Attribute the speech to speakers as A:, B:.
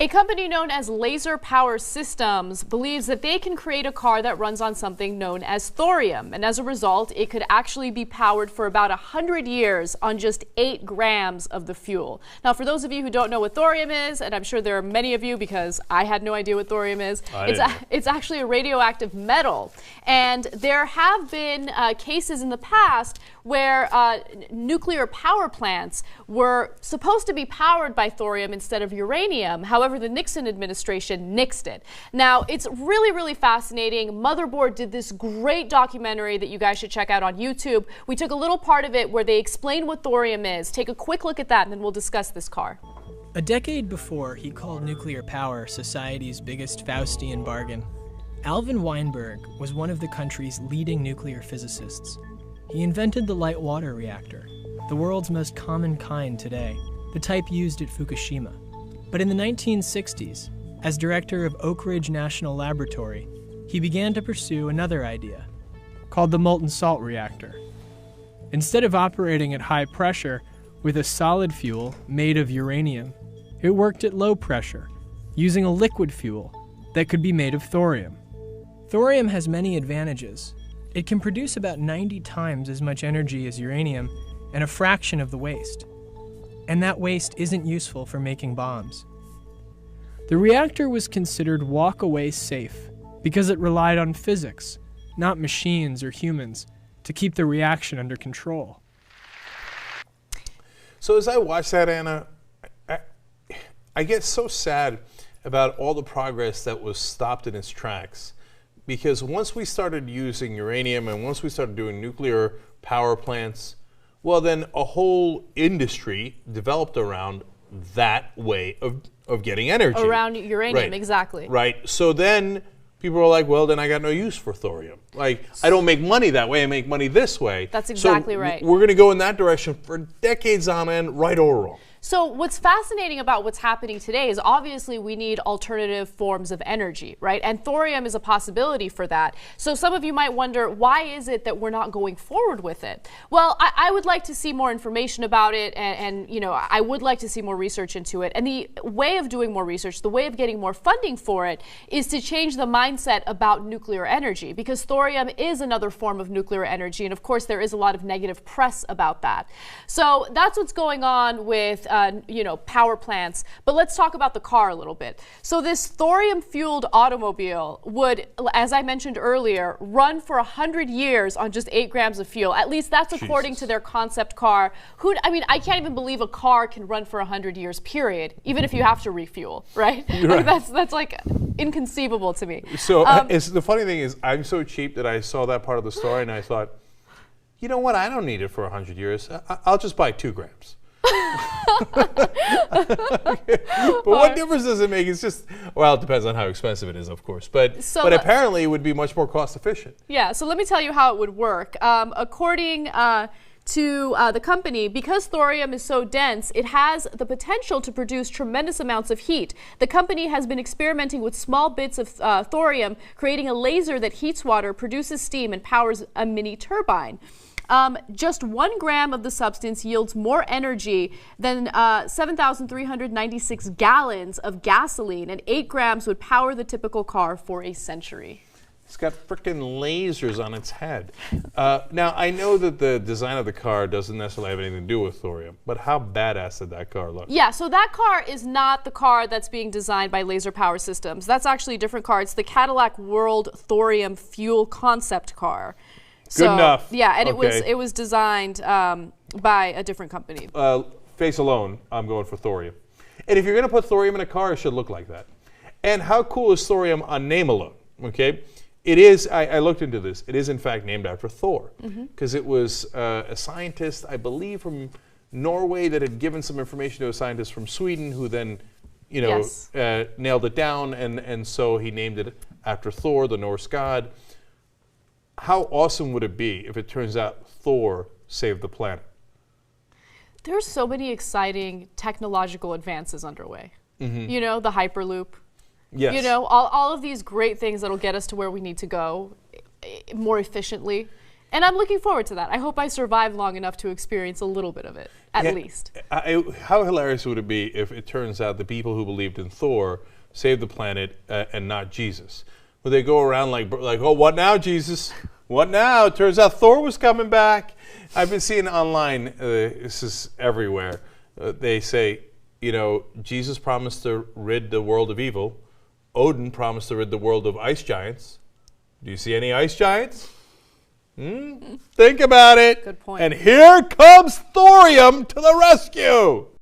A: A company known as Laser Power Systems believes that they can create a car that runs on something known as thorium. And as a result, it could actually be powered for about 100 years on just 8 grams of the fuel. Now, for those of you who don't know what thorium is, and I'm sure there are many of you because I had no idea what thorium is, it's actually a radioactive metal. And there have been cases in the past where nuclear power plants were supposed to be powered by thorium instead of uranium. However, the Nixon administration nixed it. Now, it's really, really fascinating. Motherboard did this great documentary that you guys should check out on YouTube. We took a little part of it where they explain what thorium is. Take a quick look at that, and then we'll discuss this car.
B: A decade before he called nuclear power society's biggest Faustian bargain, Alvin Weinberg was one of the country's leading nuclear physicists. He invented the light water reactor, the world's most common kind today, the type used at Fukushima. But in the 1960s, as director of Oak Ridge National Laboratory, he began to pursue another idea, called the molten salt reactor. Instead of operating at high pressure with a solid fuel made of uranium, it worked at low pressure, using a liquid fuel that could be made of thorium. Thorium has many advantages. It can produce about 90 times as much energy as uranium and a fraction of the waste. And that waste isn't useful for making bombs. The reactor was considered walk-away safe because it relied on physics, not machines or humans, to keep the reaction under control.
C: So as I watch that, Anna, I get so sad about all the progress that was stopped in its tracks. Because once we started using uranium and once we started doing nuclear power plants, well, then a whole industry developed around that way of getting energy.
A: Around uranium,
C: right.
A: Exactly.
C: Right. So then people are like, well, then I got no use for thorium. Like, I don't make money that way, I make money this way.
A: That's exactly right.
C: We're going to go in that direction for decades on end, right or wrong.
A: So what's fascinating about what's happening today is obviously we need alternative forms of energy, right? And thorium is a possibility for that. So some of you might wonder, why is it that we're not going forward with it? Well, I would like to see more information about it, and you know, I would like to see more research into it. And the way of doing more research, the way of getting more funding for it, is to change the mindset about nuclear energy, because thorium is another form of nuclear energy, and of course there is a lot of negative press about that. So that's what's going on with power plants. But let's talk about the car a little bit. So this thorium-fueled automobile would, as I mentioned earlier, run for 100 years on just 8 grams of fuel. At least that's according to their concept car. I can't even believe a car can run for 100 years, period, even if you have to refuel, right?
C: Right.
A: That's like inconceivable to me.
C: So the funny thing is, I'm so cheap that I saw that part of the story and I thought, you know what, I don't need it for 100 years. I'll just buy 2 grams. But what difference does it make? It's just, well, it depends on how expensive it is, of course. But apparently it would be much more cost efficient.
A: Yeah, so let me tell you how it would work. According to the company, because thorium is so dense, it has the potential to produce tremendous amounts of heat. The company has been experimenting with small bits of thorium, creating a laser that heats water, produces steam, and powers a mini turbine. Just 1 gram of the substance yields more energy than 7,396 gallons of gasoline, and 8 grams would power the typical car for a century.
C: It's got frickin' lasers on its head. Now, I know that the design of the car doesn't necessarily have anything to do with thorium, but how badass did that car look?
A: Yeah, so that car is not the car that's being designed by Laser Power Systems. That's actually a different car. It's the Cadillac World Thorium Fuel Concept Car.
C: Good enough.
A: Yeah, and it was designed by a different company.
C: Face alone, I'm going for thorium. And if you're going to put thorium in a car, it should look like that. And how cool is thorium on name alone? Okay, it is. I looked into this. It is in fact named after Thor, because it was a scientist, I believe, from Norway that had given some information to a scientist from Sweden, who then, nailed it down, and so he named it after Thor, the Norse god. How awesome would it be if it turns out Thor saved the planet?
A: There's so many exciting technological advances underway. You know, the Hyperloop.
C: Yes.
A: You know, all of these great things that'll get us to where we need to go more efficiently. And I'm looking forward to that. I hope I survive long enough to experience a little bit of it, at least.
C: How hilarious would it be if it turns out the people who believed in Thor saved the planet and not Jesus? Would they go around like, oh, what now, Jesus? What now? It turns out Thor was coming back. I've been seeing online, this is everywhere, they say, Jesus promised to rid the world of evil. Odin promised to rid the world of ice giants. Do you see any ice giants? Think about it.
A: Good point.
C: And here comes Thorium to the rescue.